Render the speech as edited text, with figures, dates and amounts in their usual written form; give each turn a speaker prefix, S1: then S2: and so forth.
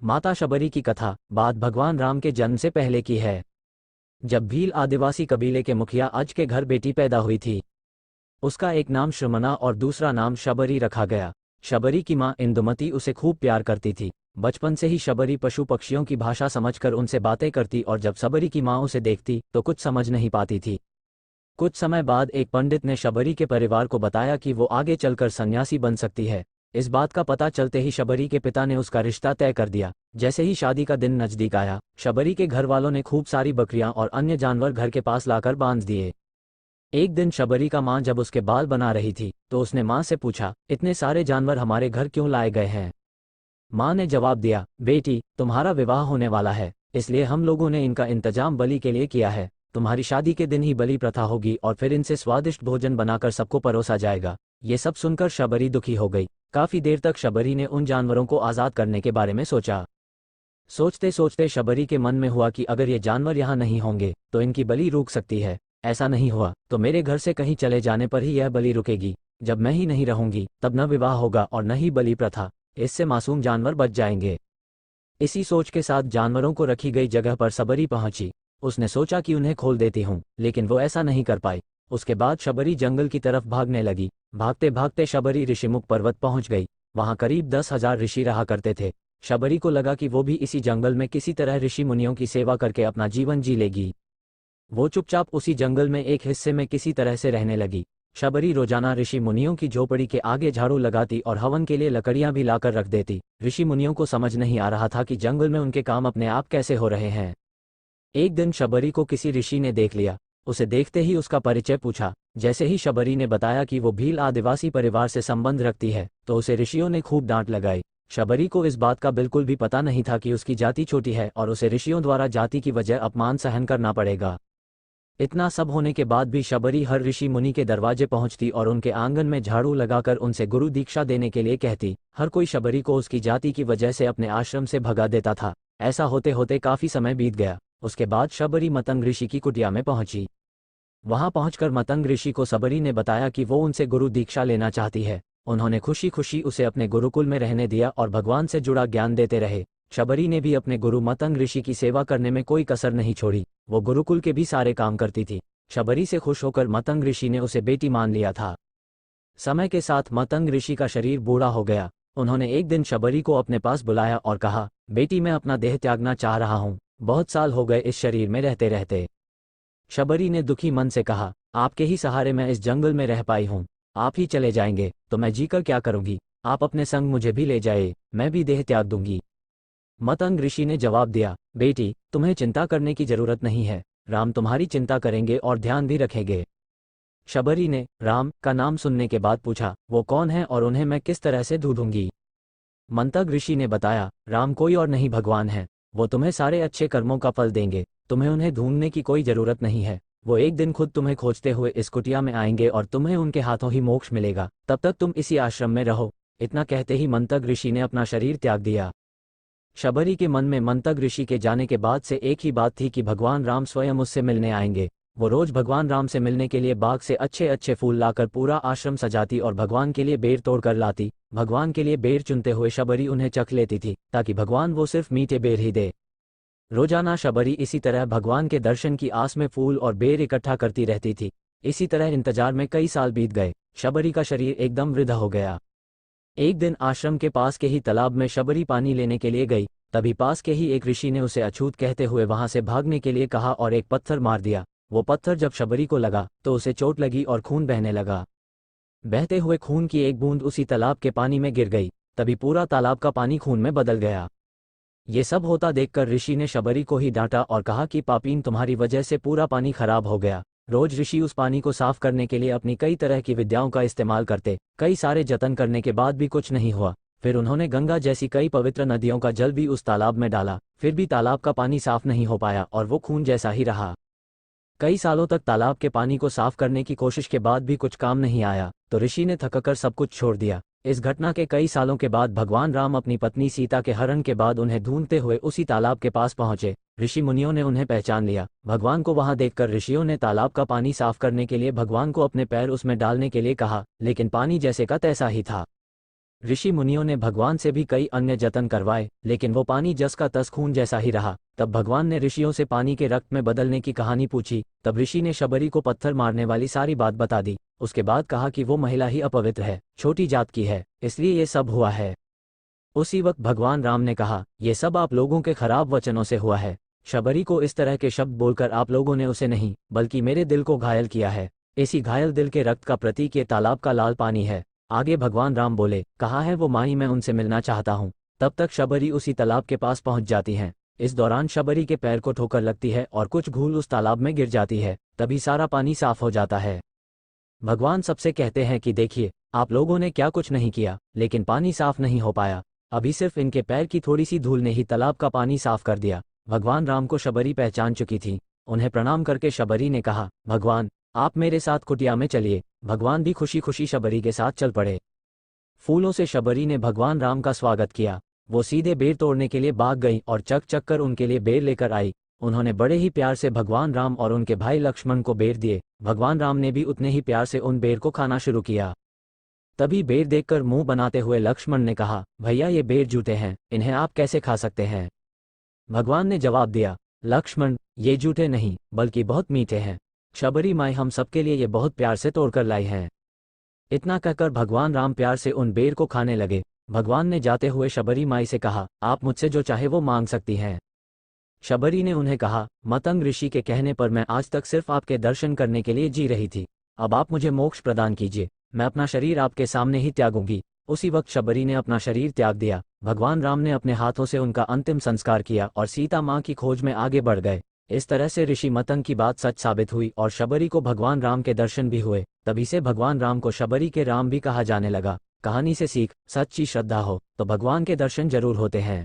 S1: माता शबरी की कथा बात भगवान राम के जन्म से पहले की है। जब भील आदिवासी कबीले के मुखिया अज के घर बेटी पैदा हुई थी। उसका एक नाम श्रमना और दूसरा नाम शबरी रखा गया। शबरी की मां इंदुमती उसे खूब प्यार करती थी। बचपन से ही शबरी पशु पक्षियों की भाषा समझकर उनसे बातें करती और जब शबरी की मां उसे देखती तो कुछ समझ नहीं पाती थी। कुछ समय बाद एक पंडित ने शबरी के परिवार को बताया कि वो आगे चलकर सन्यासी बन सकती है। इस बात का पता चलते ही शबरी के पिता ने उसका रिश्ता तय कर दिया। जैसे ही शादी का दिन नजदीक आया, शबरी के घर वालों ने खूब सारी बकरियां और अन्य जानवर घर के पास लाकर बांध दिए। एक दिन शबरी का मां जब उसके बाल बना रही थी तो उसने मां से पूछा, इतने सारे जानवर हमारे घर क्यों लाए गए हैं? मां ने जवाब दिया, बेटी तुम्हारा विवाह होने वाला है, इसलिए हम लोगों ने इनका इंतजाम बलि के लिए किया है। तुम्हारी शादी के दिन ही बलि प्रथा होगी और फिर इनसे स्वादिष्ट भोजन बनाकर सबको परोसा जाएगा। ये सब सुनकर शबरी दुखी हो गई। काफी देर तक शबरी ने उन जानवरों को आज़ाद करने के बारे में सोचा। सोचते सोचते शबरी के मन में हुआ कि अगर ये जानवर यहाँ नहीं होंगे तो इनकी बलि रुक सकती है। ऐसा नहीं हुआ तो मेरे घर से कहीं चले जाने पर ही यह बलि रुकेगी। जब मैं ही नहीं रहूंगी तब न विवाह होगा और न ही बलि प्रथा। इससे मासूम जानवर बच जाएंगे। इसी सोच के साथ जानवरों को रखी गई जगह पर शबरी पहुंची। उसने सोचा कि उन्हें खोल देती हूँ, लेकिन वो ऐसा नहीं कर पाई। उसके बाद शबरी जंगल की तरफ भागने लगी। भागते भागते शबरी ऋषिमुख पर्वत पहुंच गई। वहां करीब 10,000 ऋषि रहा करते थे। शबरी को लगा कि वो भी इसी जंगल में किसी तरह ऋषि मुनियों की सेवा करके अपना जीवन जी लेगी। वो चुपचाप उसी जंगल में एक हिस्से में किसी तरह से रहने लगी। शबरी रोजाना ऋषि मुनियों की झोपड़ी के आगे झाड़ू लगाती और हवन के लिए लकड़ियां भी लाकर रख देती। ऋषि मुनियों को समझ नहीं आ रहा था कि जंगल में उनके काम अपने आप कैसे हो रहे हैं। एक दिन शबरी को किसी ऋषि ने देख लिया। उसे देखते ही उसका परिचय पूछा। जैसे ही शबरी ने बताया कि वो भील आदिवासी परिवार से संबंध रखती है तो उसे ऋषियों ने खूब डांट लगाई। शबरी को इस बात का बिल्कुल भी पता नहीं था कि उसकी जाति छोटी है और उसे ऋषियों द्वारा जाति की वजह अपमान सहन करना पड़ेगा। इतना सब होने के बाद भी शबरी हर ऋषि मुनि के दरवाजे पहुंचती और उनके आंगन में झाड़ू लगाकर उनसे गुरु दीक्षा देने के लिए कहती। हर कोई शबरी को उसकी जाति की वजह से अपने आश्रम से भगा देता था। ऐसा होते होते काफी समय बीत गया। उसके बाद शबरी मतंग ऋषि की कुटिया में पहुंची। वहां पहुंचकर मतंग ऋषि को शबरी ने बताया कि वो उनसे गुरु दीक्षा लेना चाहती है। उन्होंने खुशी खुशी उसे अपने गुरुकुल में रहने दिया और भगवान से जुड़ा ज्ञान देते रहे। शबरी ने भी अपने गुरु मतंग ऋषि की सेवा करने में कोई कसर नहीं छोड़ी। वो गुरुकुल के भी सारे काम करती थी। शबरी से खुश होकर मतंग ऋषि ने उसे बेटी मान लिया था। समय के साथ मतंग ऋषि का शरीर बूढ़ा हो गया। उन्होंने एक दिन शबरी को अपने पास बुलाया और कहा, बेटी मैं अपना देह त्यागना चाह रहा हूँ। बहुत साल हो गए इस शरीर में रहते रहते। शबरी ने दुखी मन से कहा, आपके ही सहारे मैं इस जंगल में रह पाई हूँ। आप ही चले जाएंगे तो मैं जीकर क्या करूंगी? आप अपने संग मुझे भी ले जाए, मैं भी देह त्याग दूंगी। मतंग ऋषि ने जवाब दिया, बेटी तुम्हें चिंता करने की जरूरत नहीं है। राम तुम्हारी चिंता करेंगे और ध्यान भी रखेंगे। शबरी ने राम का नाम सुनने के बाद पूछा, वो कौन है और उन्हें मैं किस तरह से ढूंढूंगी? मंतग ऋषि ने बताया, राम कोई और नहीं भगवान है। वो तुम्हें सारे अच्छे कर्मों का फल देंगे। तुम्हें उन्हें ढूंढने की कोई जरूरत नहीं है। वो एक दिन खुद तुम्हें खोजते हुए इस कुटिया में आएंगे और तुम्हें उनके हाथों ही मोक्ष मिलेगा। तब तक तुम इसी आश्रम में रहो। इतना कहते ही मंतग ऋषि ने अपना शरीर त्याग दिया। शबरी के मन में मंतग ऋषि के जाने के बाद से एक ही बात थी कि भगवान राम स्वयं उससे मिलने आएंगे। वो रोज भगवान राम से मिलने के लिए बाग से अच्छे अच्छे फूल लाकर पूरा आश्रम सजाती और भगवान के लिए बेर तोड़कर लाती। भगवान के लिए बेर चुनते हुए शबरी उन्हें चख लेती थी ताकि भगवान वो सिर्फ मीठे बेर ही दे। रोजाना शबरी इसी तरह भगवान के दर्शन की आस में फूल और बेर इकट्ठा करती रहती थी। इसी तरह इंतजार में कई साल बीत गए। शबरी का शरीर एकदम वृद्ध हो गया। एक दिन आश्रम के पास के ही तालाब में शबरी पानी लेने के लिए गई। तभी पास के ही एक ऋषि ने उसे अछूत कहते हुए वहां से भागने के लिए कहा और एक पत्थर मार दिया। वो पत्थर जब शबरी को लगा तो उसे चोट लगी और खून बहने लगा। बहते हुए खून की एक बूंद उसी तालाब के पानी में गिर गई। तभी पूरा तालाब का पानी खून में बदल गया। ये सब होता देखकर ऋषि ने शबरी को ही डांटा और कहा कि पापीन तुम्हारी वजह से पूरा पानी खराब हो गया। रोज ऋषि उस पानी को साफ करने के लिए अपनी कई तरह की विद्याओं का इस्तेमाल करते। कई सारे जतन करने के बाद भी कुछ नहीं हुआ। फिर उन्होंने गंगा जैसी कई पवित्र नदियों का जल भी उस तालाब में डाला, फिर भी तालाब का पानी साफ नहीं हो पाया और वो खून जैसा ही रहा। कई सालों तक तालाब के पानी को साफ करने की कोशिश के बाद भी कुछ काम नहीं आया तो ऋषि ने थककर सब कुछ छोड़ दिया। इस घटना के कई सालों के बाद भगवान राम अपनी पत्नी सीता के हरण के बाद उन्हें ढूंढते हुए उसी तालाब के पास पहुंचे। ऋषि मुनियों ने उन्हें पहचान लिया। भगवान को वहां देखकर ऋषियों ने तालाब का पानी साफ करने के लिए भगवान को अपने पैर उसमें डालने के लिए कहा, लेकिन पानी जैसे का तैसा ही था। ऋषि मुनियों ने भगवान से भी कई अन्य जतन करवाए, लेकिन वो पानी जस का तस खून जैसा ही रहा। तब भगवान ने ऋषियों से पानी के रक्त में बदलने की कहानी पूछी। तब ऋषि ने शबरी को पत्थर मारने वाली सारी बात बता दी। उसके बाद कहा कि वो महिला ही अपवित्र है, छोटी जात की है, इसलिए ये सब हुआ है। उसी वक्त भगवान राम ने कहा, ये सब आप लोगों के खराब वचनों से हुआ है। शबरी को इस तरह के शब्द बोलकर आप लोगों ने उसे नहीं बल्कि मेरे दिल को घायल किया है। इसी घायल दिल के रक्त का प्रतीक ये तालाब का लाल पानी है। आगे भगवान राम बोले, कहाँ है वो माही, मैं उनसे मिलना चाहता हूँ। तब तक शबरी उसी तालाब के पास पहुंच जाती हैं। इस दौरान शबरी के पैर को ठोकर लगती है और कुछ घूल उस तालाब में गिर जाती है। तभी सारा पानी साफ हो जाता है। भगवान सबसे कहते हैं कि देखिए, आप लोगों ने क्या कुछ नहीं किया, लेकिन पानी साफ नहीं हो पाया। अभी सिर्फ इनके पैर की थोड़ी सी धूल ने ही तालाब का पानी साफ कर दिया। भगवान राम को शबरी पहचान चुकी थी। उन्हें प्रणाम करके शबरी ने कहा, भगवान आप मेरे साथ कुटिया में चलिए। भगवान भी खुशी खुशी शबरी के साथ चल पड़े। फूलों से शबरी ने भगवान राम का स्वागत किया। वो सीधे बेर तोड़ने के लिए भाग गई और चक चक कर उनके लिए बेर लेकर आई। उन्होंने बड़े ही प्यार से भगवान राम और उनके भाई लक्ष्मण को बेर दिए। भगवान राम ने भी उतने ही प्यार से उन बेर को खाना शुरू किया। तभी बेर देखकर मुंह बनाते हुए लक्ष्मण ने कहा, भैया ये बेर जूठे हैं, इन्हें आप कैसे खा सकते हैं। भगवान ने जवाब दिया, लक्ष्मण ये जूठे नहीं बल्कि बहुत मीठे हैं। शबरी माई हम सबके लिए ये बहुत प्यार से तोड़कर लाई हैं। इतना कहकर भगवान राम प्यार से उन बेर को खाने लगे। भगवान ने जाते हुए शबरी माई से कहा, आप मुझसे जो चाहे वो मांग सकती हैं। शबरी ने उन्हें कहा, मतंग ऋषि के कहने पर मैं आज तक सिर्फ आपके दर्शन करने के लिए जी रही थी। अब आप मुझे मोक्ष प्रदान कीजिए, मैं अपना शरीर आपके सामने ही त्यागूंगी। उसी वक्त शबरी ने अपना शरीर त्याग दिया। भगवान राम ने अपने हाथों से उनका अंतिम संस्कार किया और सीता माँ की खोज में आगे बढ़ गए। इस तरह से ऋषि मतंग की बात सच साबित हुई और शबरी को भगवान राम के दर्शन भी हुए। तभी से भगवान राम को शबरी के राम भी कहा जाने लगा। कहानी से सीख, सच्ची श्रद्धा हो तो भगवान के दर्शन जरूर होते हैं।